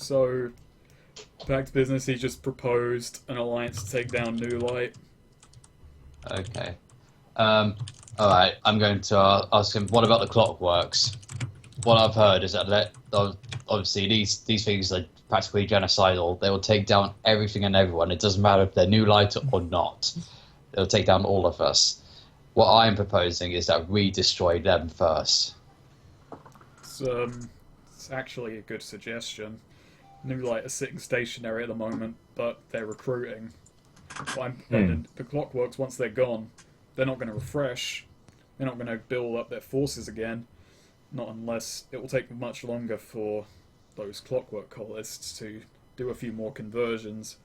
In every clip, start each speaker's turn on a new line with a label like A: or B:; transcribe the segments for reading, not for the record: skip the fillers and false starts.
A: So, back to business, he just proposed an alliance to take down New Light.
B: Okay. Alright, I'm going to ask him, what about the clockworks? What I've heard is that obviously these things are practically genocidal. They will take down everything and everyone. It doesn't matter if they're New Light or not. They'll take down all of us. What I'm proposing is that we destroy them first.
A: It's actually a good suggestion. New Light are sitting stationary at the moment, but they're recruiting. And the clockworks, once they're gone, they're not going to refresh. They're not going to build up their forces again. Not unless it will take much longer for those clockwork cultists to do a few more conversions.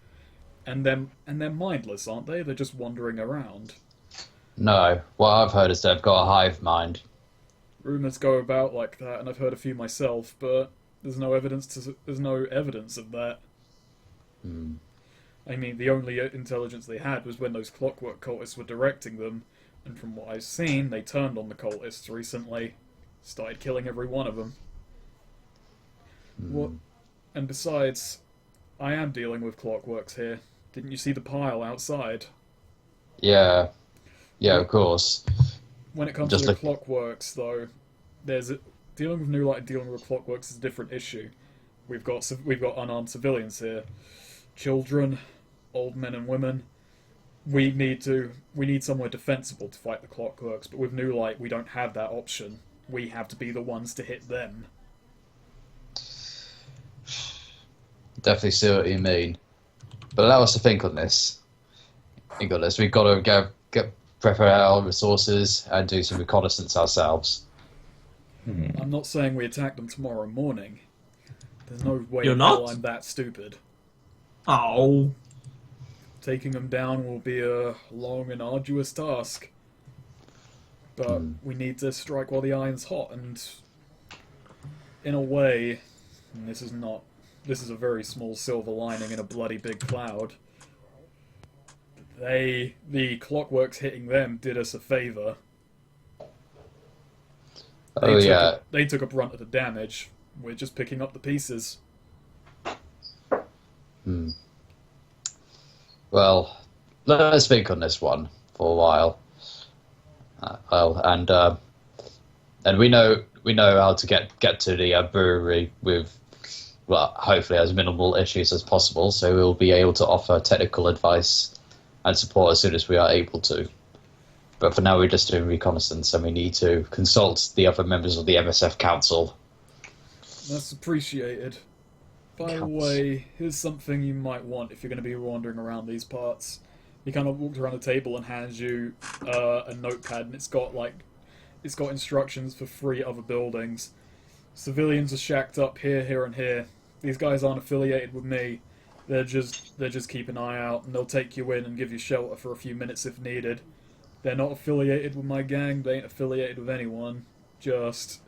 A: And they're mindless, aren't they? They're just wandering around.
B: No, what I've heard is they've got a hive mind.
A: Rumors go about like that, and I've heard a few myself, but there's no evidence of that. I mean, the only intelligence they had was when those clockwork cultists were directing them, and from what I've seen, they turned on the cultists recently, started killing every one of them. What? And besides, I am dealing with clockworks here. Didn't you see the pile outside?
B: Yeah, of course.
A: When it comes to the clockworks, though, dealing with New Light and dealing with clockworks is a different issue. We've got unarmed civilians here, children, old men and women. We need somewhere defensible to fight the clockworks, but with New Light we don't have that option. We have to be the ones to hit them.
B: Definitely see what you mean. But allow us to think on this. We've got to get prepare our resources and do some reconnaissance ourselves.
A: I'm not saying we attack them tomorrow morning. There's no way
C: You're not?
A: I'm that stupid.
C: Oh.
A: Taking them down will be a long and arduous task. But we need to strike while the iron's hot, and in a way, and this is a very small silver lining in a bloody big cloud. The clockworks hitting them did us a favour. They took a brunt of the damage. We're just picking up the pieces.
B: Well, let's think on this one for a while. And we know how to get to the brewery with, well, hopefully as minimal issues as possible. So we'll be able to offer technical advice and support as soon as we are able to. But for now, we're just doing reconnaissance, and we need to consult the other members of the MSF Council.
A: That's appreciated. By the way, here's something you might want if you're going to be wandering around these parts. He kind of walks around the table and hands you a notepad, and it's got instructions for 3 other buildings. Civilians are shacked up here, here, and here. These guys aren't affiliated with me. They're just keep an eye out, and they'll take you in and give you shelter for a few minutes if needed. They're not affiliated with my gang. They ain't affiliated with anyone. Just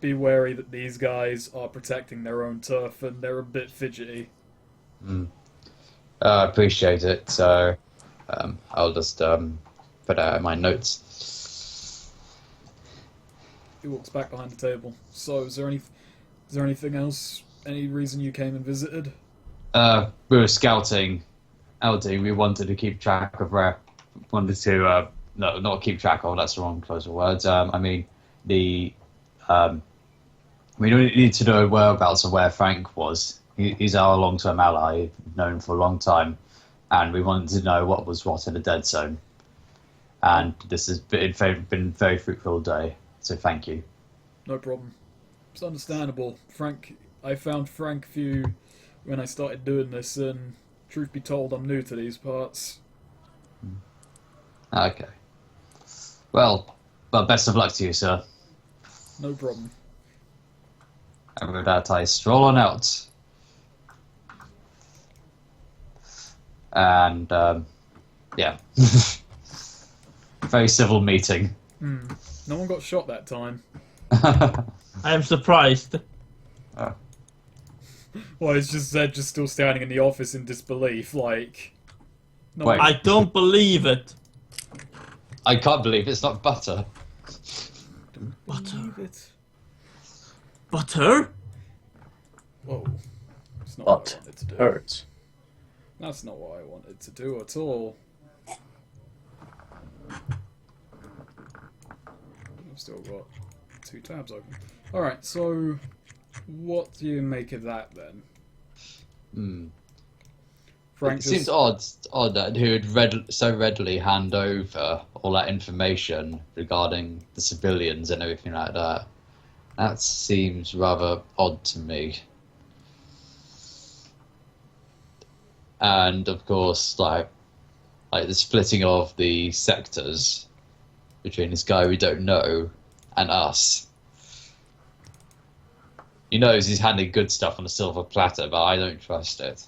A: be wary that these guys are protecting their own turf, and they're a bit fidgety.
B: I appreciate it. So I'll just put out in my notes.
A: He walks back behind the table. So, is there anything else? Any reason you came and visited?
B: We were scouting. LD. We wanted to keep track of where. No, not keep track of. That's the wrong choice of words. We don't need to know whereabouts of where Frank was. He's our long-term ally, known for a long time, and we wanted to know what was what in the dead zone. And this has been a very fruitful day. So thank you.
A: No problem. It's understandable. I found Frank when I started doing this, and truth be told, I'm new to these parts.
B: Okay. Well, best of luck to you, sir.
A: No problem.
B: And with that, I stroll on out. And, yeah. Very civil meeting.
A: No one got shot that time.
C: I am surprised.
A: Well, it's just Zed just still standing in the office in disbelief, like... No,
B: Wait.
C: I don't believe it.
B: I can't believe it's not butter.
C: Butter?
A: believe it.
C: Butter?
A: Whoa. That's not what
D: But
A: I wanted to do.
D: hurts.
A: That's not what I wanted to do at all. I've still got 2 tabs open. Alright, so what do you make of that then? Frank
B: It seems odd that he would so readily hand over all that information regarding the civilians and everything like that. That seems rather odd to me. And of course, like the splitting of the sectors between this guy we don't know and us. He knows he's handing good stuff on a silver platter, but I don't trust it.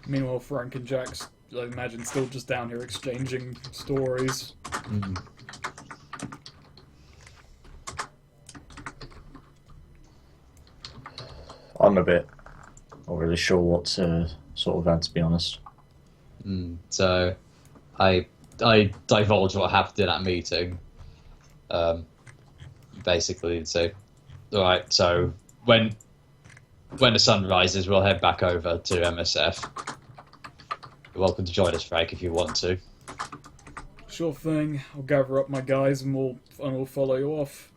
A: Meanwhile, Frank and Jack's, I imagine, still just down here exchanging stories.
D: I'm a bit not really sure what to sort of add, to be honest.
B: So, I divulge what happened in that meeting. Basically, so, all right. So when the sun rises, we'll head back over to MSF. You're welcome to join us, Frank, if you want to.
A: Sure thing. I'll gather up my guys and we'll follow you off.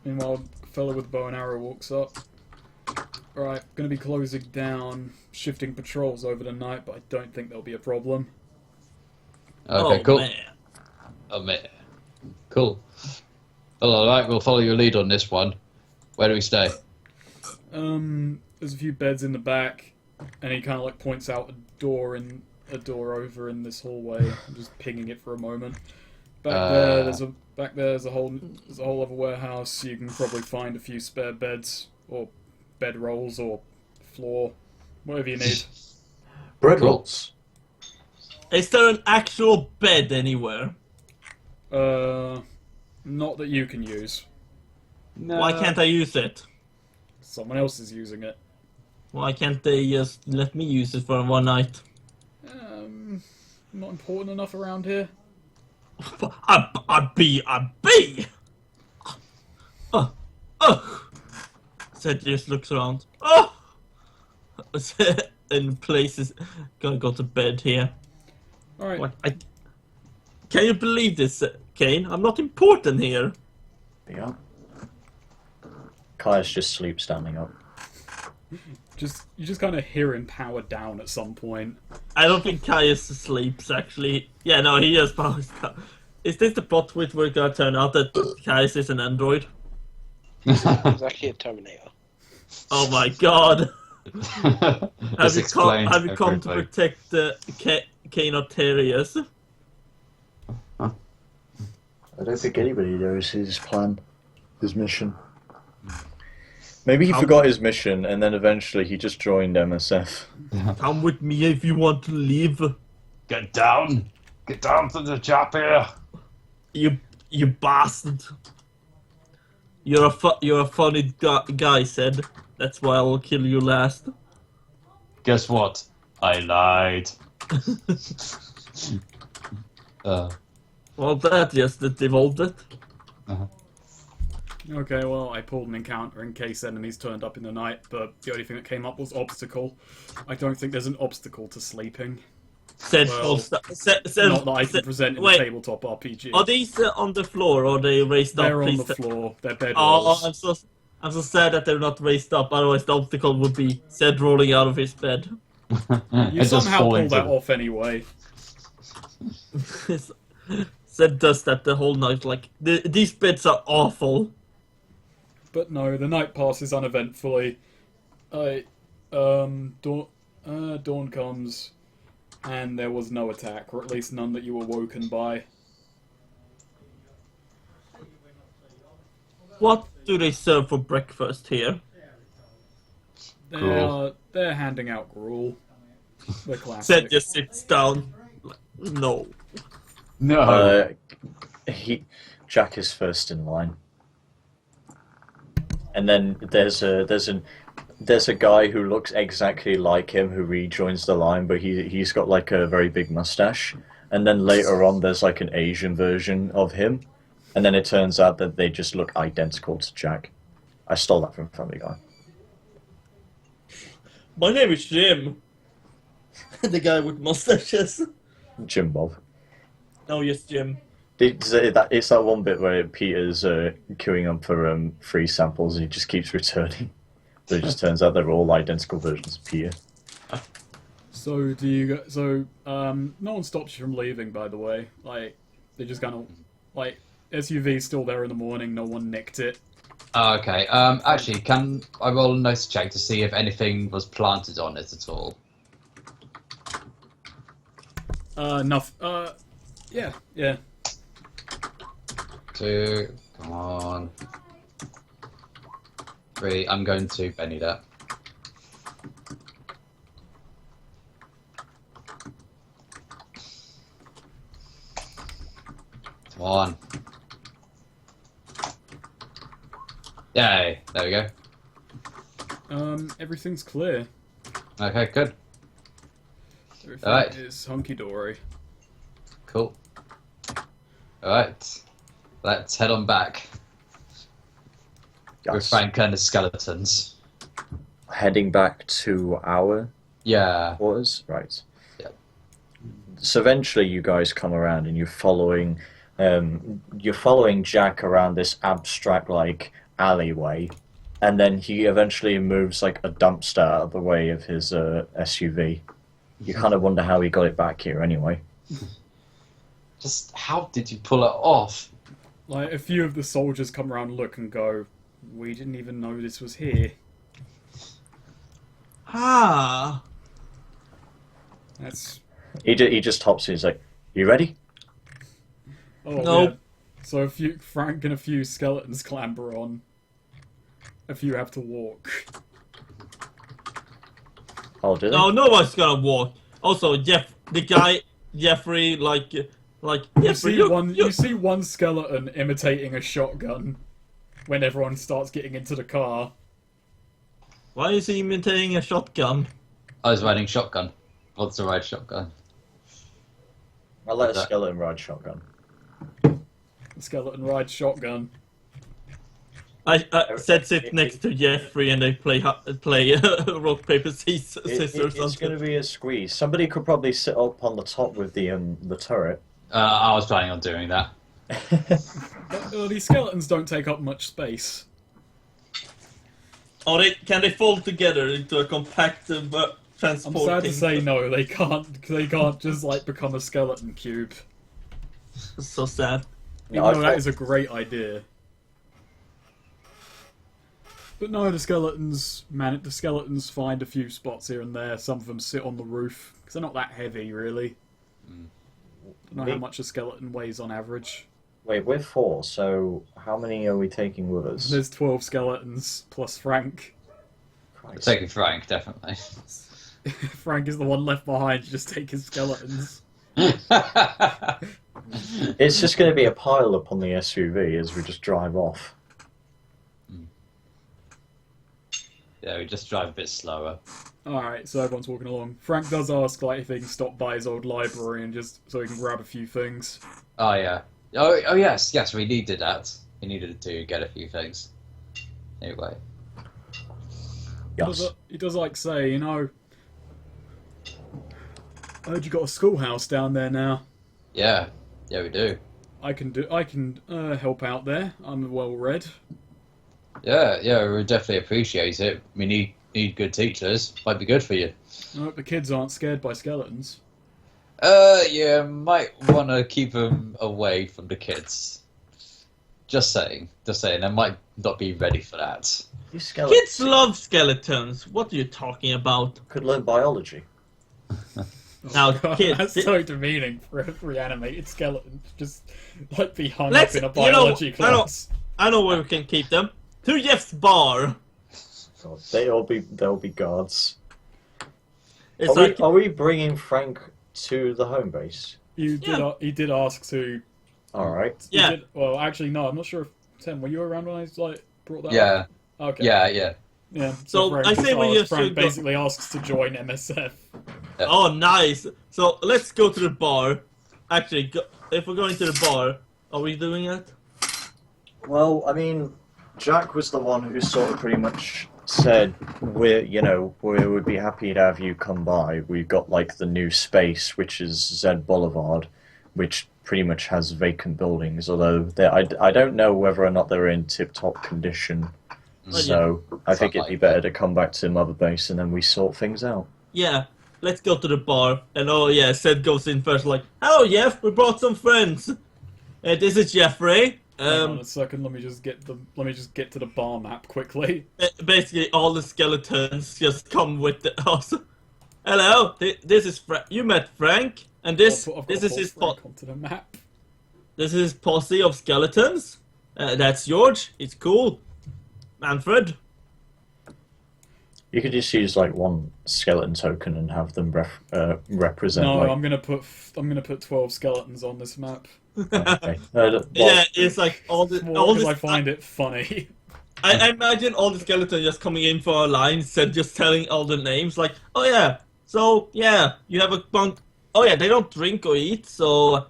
A: Meanwhile, the fellow with the bow and arrow walks up. Right, gonna be closing down, shifting patrols over the night, but I don't think there'll be a problem.
B: Okay,
C: Oh,
B: cool.
C: man.
B: Oh, man. Cool. Well, all right, we'll follow your lead on this one. Where do we stay?
A: There's a few beds in the back, and he kind of like points out a door over in this hallway. I'm just pinging it for a moment. There's a whole other warehouse. You can probably find a few spare beds or bed rolls or floor, whatever you need.
D: Bread
B: Cool.
D: rolls.
C: Is there an actual bed anywhere?
A: Not that you can use.
B: No.
C: Why can't I use it?
A: Someone else is using it.
C: Why can't they just let me use it for one night?
A: Not important enough around here.
C: A bee! Zed just looks around. Oh! And places. Gonna go to bed here.
A: Alright.
C: What? Can you believe this, Kane? I'm not important here.
D: Yeah. Kai's just sleep standing up.
A: You just kind of hear him power down at some point.
C: I don't think Caius sleeps, actually. Yeah, no, he just powers down. Is this the plot twist where it's gonna turn out that Caius is an android?
E: He's actually a Terminator.
C: Oh my god!
B: This
C: Have you
B: explains
C: come to
B: everything.
C: protect Kane Arterius?
D: I don't think anybody knows his plan, his mission. Maybe he forgot his mission, and then eventually he just joined MSF.
C: Come with me if you want to leave.
B: Get down! Get down to the chap here!
C: You bastard! You're a funny guy, said. That's why I will kill you last.
B: Guess what? I lied.
C: Well, that just devolved it.
A: Okay, well, I pulled an encounter in case enemies turned up in the night, but the only thing that came up was obstacle. I don't think there's an obstacle to sleeping.
C: Said
A: Well,
C: said,
A: Not that I can present in a
C: wait.
A: tabletop RPG.
C: Are these on the floor or are they raised
A: They're
C: up?
A: on
C: Please
A: the floor. They're bed
C: Oh,
A: rolls.
C: I'm so sad that they're not raised up. Otherwise, the obstacle would be Zed rolling out of his bed.
A: You somehow pull that off anyway.
C: Zed does that the whole night. Like these beds are awful.
A: But no, the night passes uneventfully. Dawn comes, and there was no attack, or at least none that you were woken by.
C: What do they serve for breakfast here?
A: They're handing out gruel. The
C: Zed
A: classic.
C: just sits down. Like, no.
B: No.
D: Jack is first in line, and then there's a guy who looks exactly like him who rejoins the line, but he's got like a very big mustache, and then later on there's like an Asian version of him, and then it turns out that they just look identical to Jack. I stole that from Family Guy.
C: My name is Jim. The guy with mustaches.
D: Jim Bob.
C: Oh yes, Jim.
D: It's that one bit where Peter's queuing up for free samples and he just keeps returning. But it just turns out they're all identical versions of Peter.
A: So no one stops you from leaving, by the way. Like, they just kind of, like, SUV's still there in the morning, no one nicked it.
B: Oh, okay. Actually, can I roll a notice check to see if anything was planted on it at all?
A: Nothing. Yeah.
B: 2, come on. 3, I'm going to Benny that. Come on. Yay, there we go.
A: Everything's clear.
B: Okay, good.
A: Everything
B: Alright.
A: is hunky-dory.
B: Cool. Alright. Let's head on back. With
D: Yes.
B: Frank and the skeletons.
D: Heading back to our
B: Yeah.
D: quarters? Right.
B: Yeah.
D: So eventually you guys come around and you're following Jack around this abstract like alleyway, and then he eventually moves like a dumpster out of the way of his SUV. You kind of wonder how he got it back here anyway.
B: Just how did you pull it off?
A: Like, a few of the soldiers come around and look and go, we didn't even know this was here.
C: Ah.
A: That's...
D: He just hops in. He's like, "You ready?"
A: Oh,
C: Nope.
A: yeah. So Frank and a few skeletons clamber on. A few have to walk.
D: Oh, did
C: No, no one's gonna walk. Also, Geoffrey, like
A: You
C: Geoffrey,
A: see one skeleton imitating a shotgun when everyone starts getting into the car.
C: Why is he imitating a shotgun?
B: I was riding shotgun. What's the ride shotgun?
D: I let a skeleton ride shotgun.
A: The skeleton rides shotgun.
C: I said sit next to Geoffrey and they play rock paper scissors.
D: It's going to be a squeeze. Somebody could probably sit up on the top with the turret.
B: I was planning on doing that.
A: These skeletons don't take up much space.
C: Or can they fold together into a compact
A: I'm
C: transport?
A: sad to say no, they can't. They can't just like become a skeleton cube.
C: So sad.
A: Even
D: No, I
A: though that
D: thought-
A: is a great idea. But no, the skeletons find a few spots here and there. Some of them sit on the roof because they're not that heavy, really. Don't know how much a skeleton weighs on average.
D: Wait, we're 4, so how many are we taking with us?
A: There's 12 skeletons plus Frank.
D: Christ.
B: Taking Frank, definitely.
A: Frank is the one left behind to just take his skeletons.
D: It's just going to be a pile up on the SUV as we just drive off.
B: Yeah, we just drive a bit slower.
A: Alright, so everyone's walking along. Frank does ask like if he can stop by his old library and just so he can grab a few things.
B: Oh yeah. Oh yes, we needed that. We needed to get a few things. Anyway.
D: Yes.
A: He does like say, you know, I heard you got a schoolhouse down there now.
B: Yeah, we do.
A: I can help out there. I'm well read.
B: Yeah, we definitely appreciate it. We need good teachers. Might be good for you.
A: I hope the kids aren't scared by skeletons.
B: Yeah, might want to keep them away from the kids. Just saying. They might not be ready for that.
D: These skeletons
C: Kids love skeletons. What are you talking about?
D: could learn biology.
C: Now,
A: God,
C: kids,
A: that's so demeaning for a reanimated skeleton to just like be hung
C: Let's-
A: up in a
C: you know,
A: biology class.
C: I know where we can keep them. To Jeff's bar.
D: God, they'll be guards.
C: It's
D: Are,
C: like
D: are we bringing Frank to the home base?
A: He did ask to.
D: All right.
A: he
C: Yeah.
A: did- well, actually, no. I'm not sure if Tim, were you around when I like brought that up?
B: Yeah,
A: Okay.
B: yeah.
A: Yeah.
C: So,
A: Frank
C: I
A: just
C: say we
A: asked-
C: just
A: Frank
C: should go-
A: basically asks to join MSF.
C: oh, nice. So let's go to the bar. actually, if we're going to the bar, are we doing it?
D: Well, I mean, Jack was the one who sort of pretty much said, we would be happy to have you come by. We've got, like, the new space, which is Zed Boulevard, which pretty much has vacant buildings, although I don't know whether or not they're in tip-top condition. So I think it'd be better to come back to Mother Base and then we sort things out.
C: Yeah, let's go to the bar. And oh yeah, Zed goes in first like, hello Jeff, we brought some friends. This is Geoffrey.
A: Hang on a second, let me just get to the bar map quickly.
C: Basically, all the skeletons just come with us. Hello, this is you met Frank, and this is his
A: onto the map.
C: This is his posse of skeletons. That's George. It's cool. Manfred.
D: You could just use like one skeleton token and have them represent.
A: No,
D: like...
A: I'm gonna put 12 skeletons on this map.
D: Okay.
C: Yeah, it's like all
A: I find it funny.
C: I imagine all the skeletons just coming in for a line instead just telling all the names like, oh yeah, so yeah, you have a bunk. Oh yeah, they don't drink or eat, so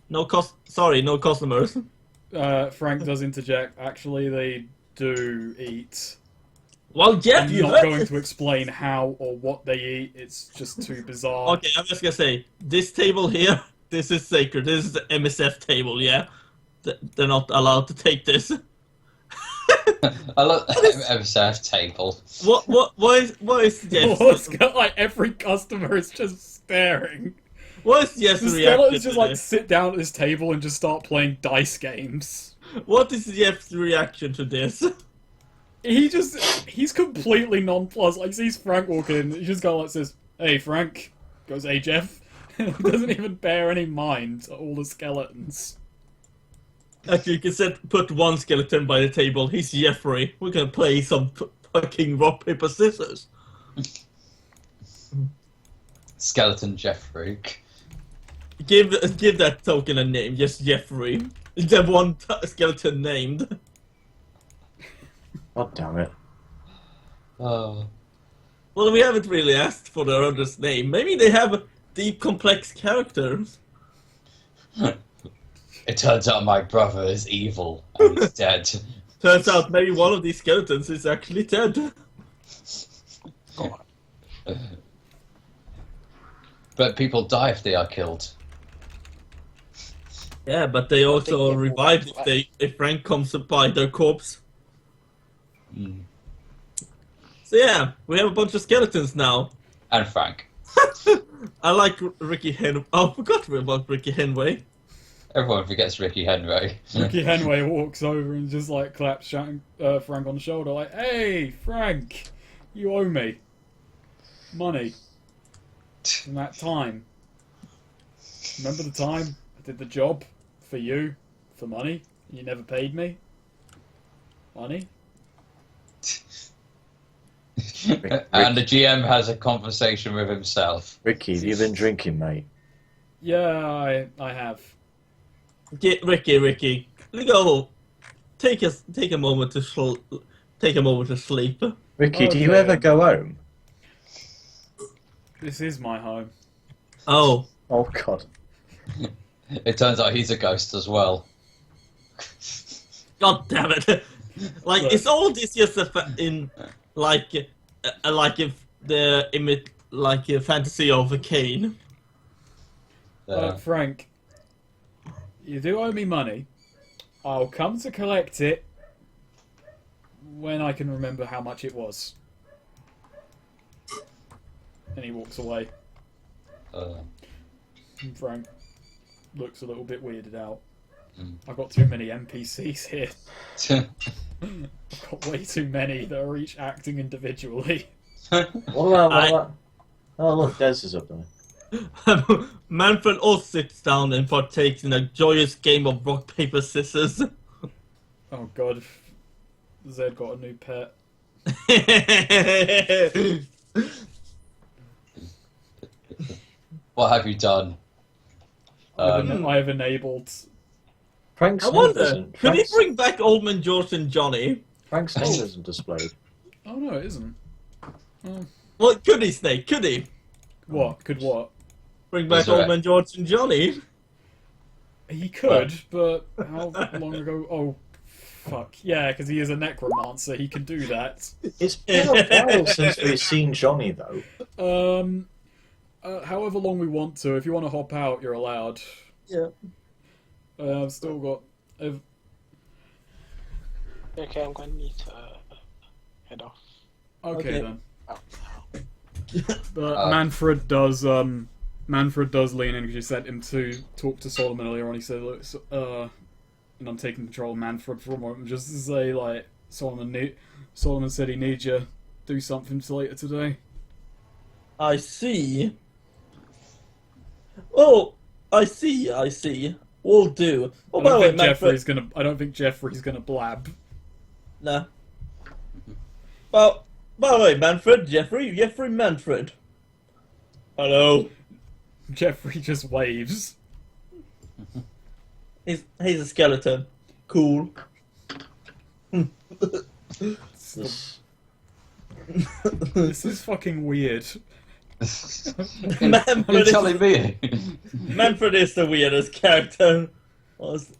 C: no customers.
A: Frank does interject. Actually, they do eat.
C: Well, yeah,
A: I'm not going to explain how or what they eat. It's just too bizarre.
C: Okay, I'm just gonna say this table here. This is sacred. This is the MSF table. Yeah, they're not allowed to take this.
B: I love MSF table.
C: What is Jeff's?
A: It's got like every customer is just staring.
C: What is Jeff's
A: The
C: reaction?
A: skeletons just
C: to
A: like
C: this?
A: sit down at this table and just start playing dice games.
C: What is Jeff's reaction to this?
A: He's completely nonplussed. Like, sees Frank walk in, he just goes like says, "Hey Frank," goes, "Hey Jeff." He doesn't even bear any mind to all the skeletons.
C: Actually, you can put one skeleton by the table. He's Geoffrey. We're gonna play some fucking rock, paper, scissors.
B: Skeleton Geoffrey.
C: Give that token a name. Just Geoffrey. Is there one skeleton named?
D: God damn it.
B: Oh.
C: Well, we haven't really asked for their other's name. Maybe they have deep, complex characters.
B: It turns out my brother is evil and he's dead.
C: Turns out maybe one of these skeletons is actually dead.
B: But people die if they are killed.
C: Yeah, but they also
E: think
C: revive
E: everyone-
C: if Frank comes by their corpse.
B: Mm.
C: So yeah, we have a bunch of skeletons now.
B: And Frank.
C: I like Ricky Hen. Oh, I forgot about Ricky Henway.
B: Everyone forgets Ricky Henry.
A: Ricky Henway walks over and just like claps Frank on the shoulder, like, "Hey Frank, you owe me money from that time. Remember the time I did the job for you for money? You never paid me money."
B: And the GM has a conversation with himself.
D: Ricky, you've been drinking, mate.
A: Yeah, I have.
C: Ricky, go. Take a moment to sleep.
D: Ricky, do you
A: Okay.
D: ever go home?
A: This is my home.
C: Oh,
D: Oh, God.
B: It turns out he's a ghost as well.
C: god damn it! Like,
A: Look.
C: is all this just in like if a fantasy of a Kane?
A: Frank, you do owe me money. I'll come to collect it when I can remember how much it was. And he walks away. And Frank looks a little bit weirded out. I've got too many NPCs here. I've got way too many that are each acting individually.
D: What about... Oh, look, Des is up there.
C: Manfred also sits down and partakes in a joyous game of rock, paper, scissors.
A: Oh god, Zed got a new pet.
B: What have you done?
A: I have enabled.
D: Frank's
C: I
D: name
C: wonder,
D: isn't...
C: could he
D: Frank's,
C: bring back Old Man George and Johnny?
D: Frank's name isn't displayed.
A: Oh no, it isn't.
C: What could he, Snake? Could he
A: What? Could what?
C: bring back
B: Resurrect.
C: Old Man George and Johnny?
A: He could, but how long ago? Oh, fuck. Yeah, because he is a necromancer. He can do that.
D: It's been a while since we've seen Johnny, though.
A: However long we want to. If you want to hop out, you're allowed.
C: Yeah.
A: I've still got.
E: Okay, I'm going to need to head off.
A: Okay,
C: Okay.
A: then.
E: Oh.
A: But Manfred does lean in because you sent him to talk to Solomon earlier on. He said, "Look, and I'm taking control of Manfred for a moment, just to say, like, Solomon said he needs you. Do something for later today."
C: I see. Oh, I see. Will do. Oh, by the way, Manfred.
A: I don't think Geoffrey's gonna blab.
C: Nah. Well, by the way, Geoffrey, Manfred. Hello.
A: Geoffrey just waves.
C: He's a skeleton. Cool.
D: This-
A: This is fucking weird.
C: Manfred
B: You're
C: is,
B: telling me?
C: Manfred is the weirdest character. Was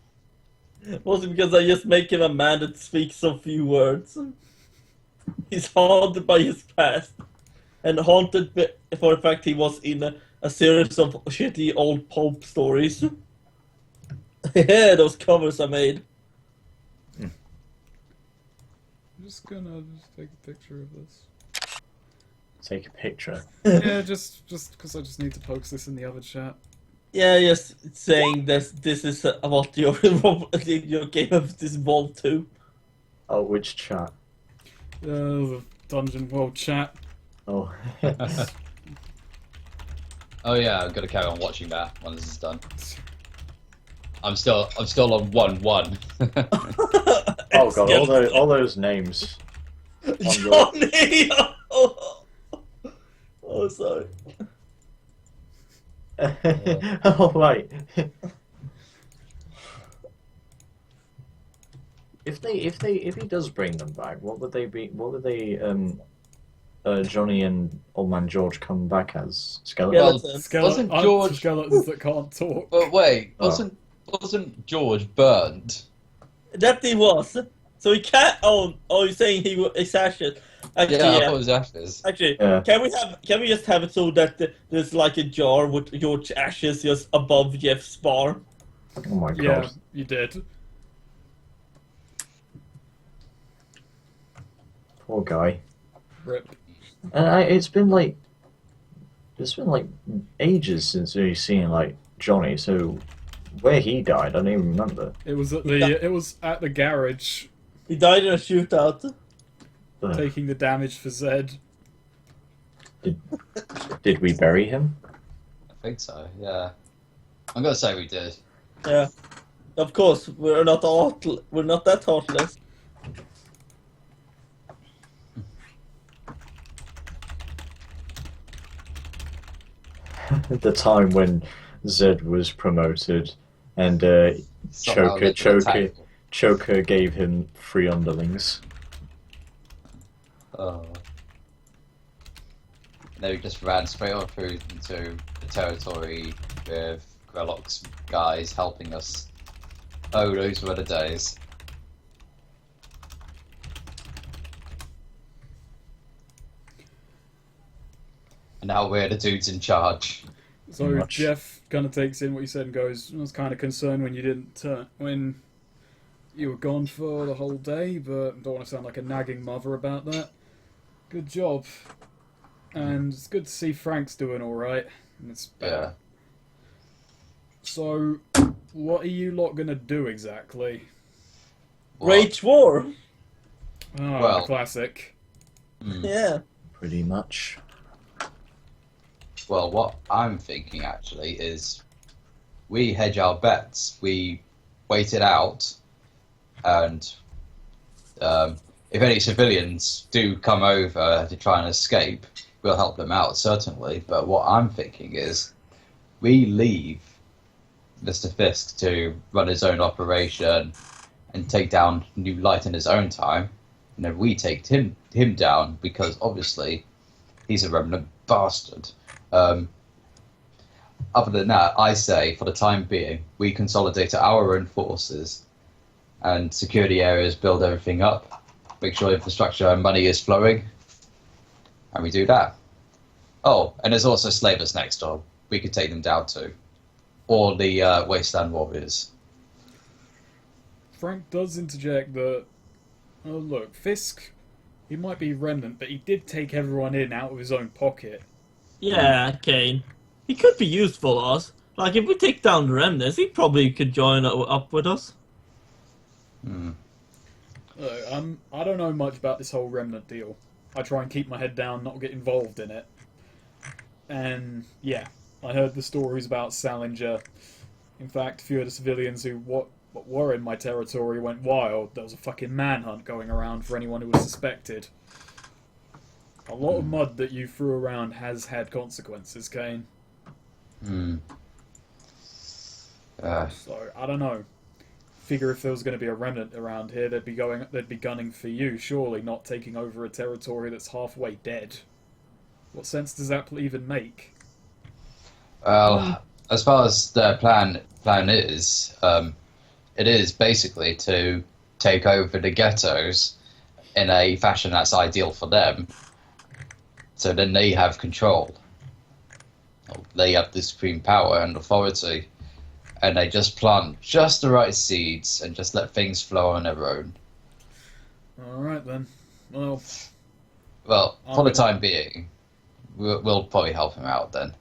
C: it because I just make him a man that speaks so few words? He's haunted by his past. And haunted for the fact he was in a series of shitty old pulp stories. Yeah, those covers I made.
A: I'm just gonna take a picture of this.
D: Take a picture.
A: Yeah, just because I just need to post this in the other chat.
C: Yeah, just saying this is what your game of this evolved to.
D: Oh, which chat?
A: The Dungeon World chat.
D: Oh.
B: Oh yeah, I've got to carry on watching that when this is done. I'm still on 1-1.
D: Oh god, all those names.
C: Johnny! Oh, sorry.
D: Oh right. If he does bring them back, what would they be? What would they Johnny and Old Man George come back as? Skeletons?
C: Skeletons.
B: Wasn't George-
A: Skeletons that can't talk.
B: But wait,
D: Oh.
B: wasn't George burned?
C: That he was. So he can't. Oh, you're saying he's ashes. Actually,
B: Yeah, I
C: yeah.
B: thought it was ashes.
C: Actually,
D: Yeah.
C: can we just have it so that there's like a jar with George ashes just above Jeff's bar?
D: Oh my god.
A: Yeah, you did.
D: Poor guy.
A: Rip.
D: And it's been like ages since we've seen like Johnny. So where he died, I don't even remember.
A: It was at
C: Yeah.
A: the garage,
C: He died in a shootout.
D: Ugh.
A: taking the damage for Zed.
D: Did we bury him?
B: I think so. Yeah, I'm gonna say we did.
C: Yeah. Of course, we're not that heartless.
D: At the time when Zed was promoted, and
B: Somehow they could attack.
D: Choker gave him 3 underlings.
B: Oh. They just ran straight on through into the territory with Grellock's guys helping us. Oh, those were the days. And now we're the dudes in charge.
A: So
D: Much.
A: Jeff kind of takes in what you said and goes, "I was kind of concerned when you didn't when you were gone for the whole day, but don't want to sound like a nagging mother about that. Good job, and it's good to see Frank's doing all right. And it's
B: Yeah.
A: So, what are you lot gonna do exactly?
B: Well,
C: Rage War.
A: Oh,
B: Well-
A: classic.
C: Yeah.
D: Pretty much.
B: Well, what I'm thinking actually is we hedge our bets. We wait it out, and if any civilians do come over to try and escape, we'll help them out, certainly. But what I'm thinking is we leave Mr. Fisk to run his own operation and take down New Light in his own time, and then we take him down because obviously he's a remnant bastard. other than that, I say, for the time being, we consolidate our own forces and security areas, build everything up, make sure infrastructure and money is flowing, and we do that. Oh, and there's also slavers next door. We could take them down too. Or the Wasteland Warriors.
A: Frank does interject that, oh look, Fisk, he might be remnant, but he did take everyone in out of his own pocket.
C: Yeah, Kane. He could be useful to us. Like, if we take down the remnants, he probably could join up with us.
A: Look, I don't know much about this whole remnant deal. I try and keep my head down, not get involved in it. And, yeah, I heard the stories about Salinger. In fact, a few of the civilians who were in my territory went wild. There was a fucking manhunt going around for anyone who was suspected. A lot of mud that you threw around has had consequences, Kane. So, I don't know. Figure if there was going to be a remnant around here, they'd be gunning for you, surely, not taking over a territory that's halfway dead. What sense does that even make?
B: Well, as far as their plan is, it is basically to take over the ghettos in a fashion that's ideal for them. So then they have control. They have the supreme power and authority, and they just plant just the right seeds and just let things flow on their own.
A: Alright then. Well,
B: for the time being, we'll probably help him out then.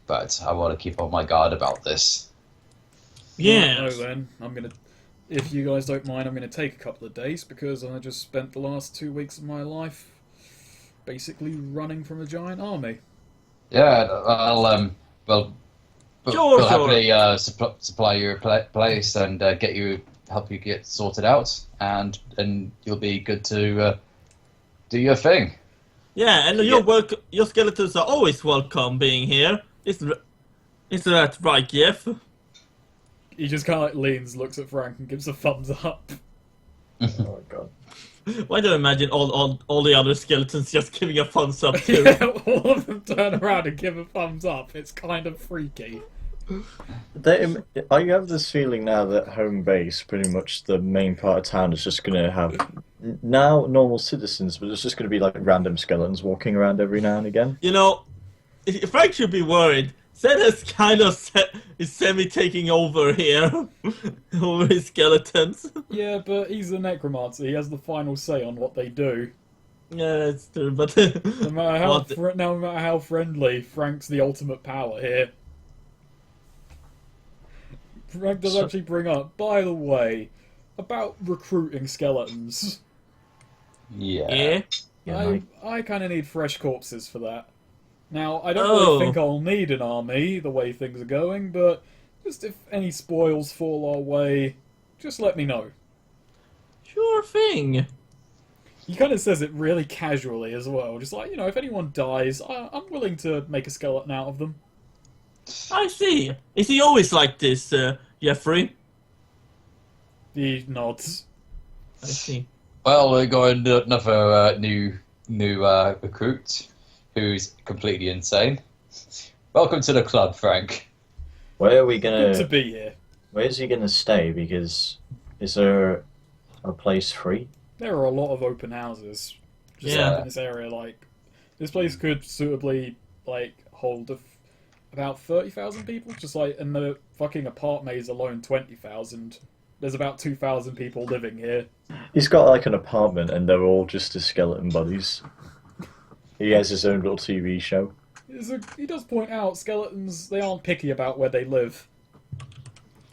B: But I want to keep on my guard about this.
C: Yeah.
A: No, then. If you guys don't mind, I'm gonna take a couple of days because I just spent the last 2 weeks of my life basically running from a giant army.
B: Yeah, we'll
C: Sure.
B: happily supply you a place and help you get sorted out, and you'll be good to do your thing.
C: Yeah, and your skeletons are always welcome being here. Is that right, Jeff?
A: He just kind of like leans, looks at Frank, and gives a thumbs up.
D: Oh my god.
C: Why do I imagine all the other skeletons just giving a thumbs up too?
A: Yeah, all of them turn around and give a thumbs up. It's kind of freaky.
D: I have this feeling now that home base, pretty much the main part of town, is just going to have now normal citizens, but it's just going to be like random skeletons walking around every now and again.
C: You know, Frank should be worried. Zed has kind of is semi-taking over here, over his skeletons.
A: Yeah, but he's the necromancer. He has the final say on what they do.
C: Yeah, that's true, but...
A: No matter how friendly, Frank's the ultimate power here. Frank does actually bring up, by the way, about recruiting skeletons.
B: Yeah.
A: I kind of need fresh corpses for that. Now, I don't really think I'll need an army, the way things are going, but just if any spoils fall our way, just let me know.
C: Sure thing.
A: He kind of says it really casually as well, just like, if anyone dies, I'm willing to make a skeleton out of them.
C: I see. Is he always like this, Geoffrey?
A: He nods.
C: I see.
B: Well, we're going to another new recruit who's completely insane. Welcome to the club, Frank.
D: Where are we
A: Good to
D: gonna?
A: be here.
D: Where's he gonna stay? Because is there a place free?
A: There are a lot of open houses just
C: Yeah.
A: in this area. Like, this place could suitably hold about 30,000 people. Just like in the fucking apart maze alone, 20,000. There's about 2,000 people living here.
D: He's got like an apartment, and they're all just his skeleton buddies. He has his own little TV show.
A: He does point out skeletons, they aren't picky about where they live.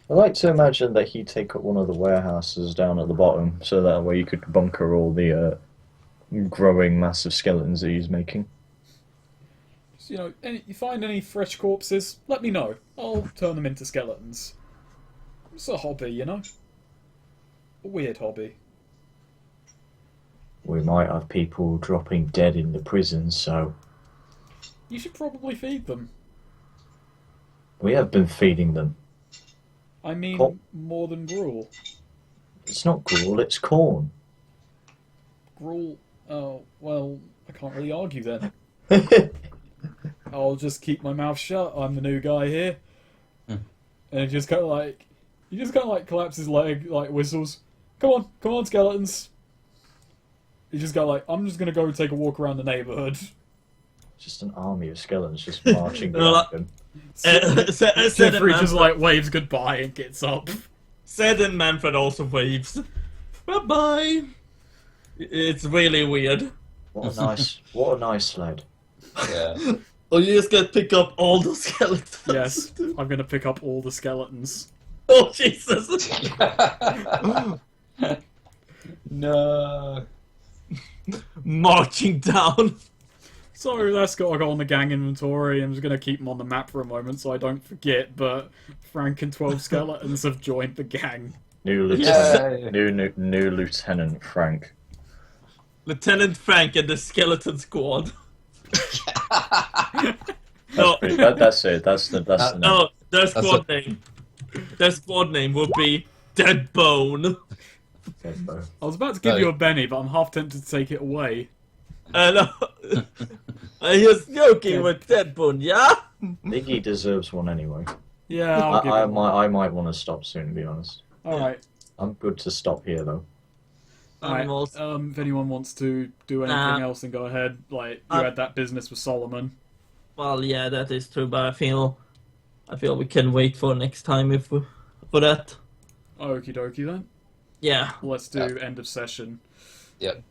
D: I like to imagine that he'd take up one of the warehouses down at the bottom, so that way you could bunker all the growing massive skeletons that he's making.
A: Just, you find any fresh corpses, let me know. I'll turn them into skeletons. It's a hobby, A weird hobby.
D: We might have people dropping dead in the prison, so
A: You should probably feed them.
D: we have been feeding them.
A: I mean,
D: Corn.
A: more than gruel.
D: It's not gruel, it's corn.
A: Gruel, oh, well, I can't really argue then. I'll just keep my mouth shut. I'm the new guy here.
B: Hmm.
A: And he just kind of like claps his leg, like whistles. Come on, skeletons. He just got like, I'm just gonna go take a walk around the neighborhood.
D: Just an army of skeletons just marching
C: No,
D: behind him.
A: Geoffrey just like waves goodbye and gets up.
C: Said and Manfred also waves. Bye bye. It's really weird.
D: What a nice sled.
B: Yeah.
C: Oh, you just gotta pick up all the skeletons.
A: Yes, I'm gonna pick up all the skeletons.
C: Oh Jesus.
B: No.
C: Marching down.
A: So that's gotta go on the gang inventory. I'm just gonna keep them on the map for a moment so I don't forget. But Frank and 12 skeletons have joined the gang.
D: New
B: Yay.
D: lieutenant, new Lieutenant Frank.
C: Lieutenant Frank and the skeleton squad. No,
D: That's it. That's the name.
C: no, their squad name. Their squad name would be Dead Bone.
D: Okay, bro.
A: I was about to give
B: No.
A: you a Benny, but I'm half tempted to take it away.
C: No, I was joking with Dead Bone, yeah?
D: Iggy deserves one anyway.
A: Yeah, I'll give
D: I
A: it one.
D: might want to stop soon, to be honest.
A: All right.
D: I'm good to stop here though.
A: Alright,
C: Animals.
A: if anyone wants to do anything else, then go ahead. Like, you had that business with Solomon.
C: Well, yeah, that is true, but I feel we can wait for next time if we, for that.
A: Okie dokie then.
C: Yeah.
A: Let's do end of session.
B: Yep.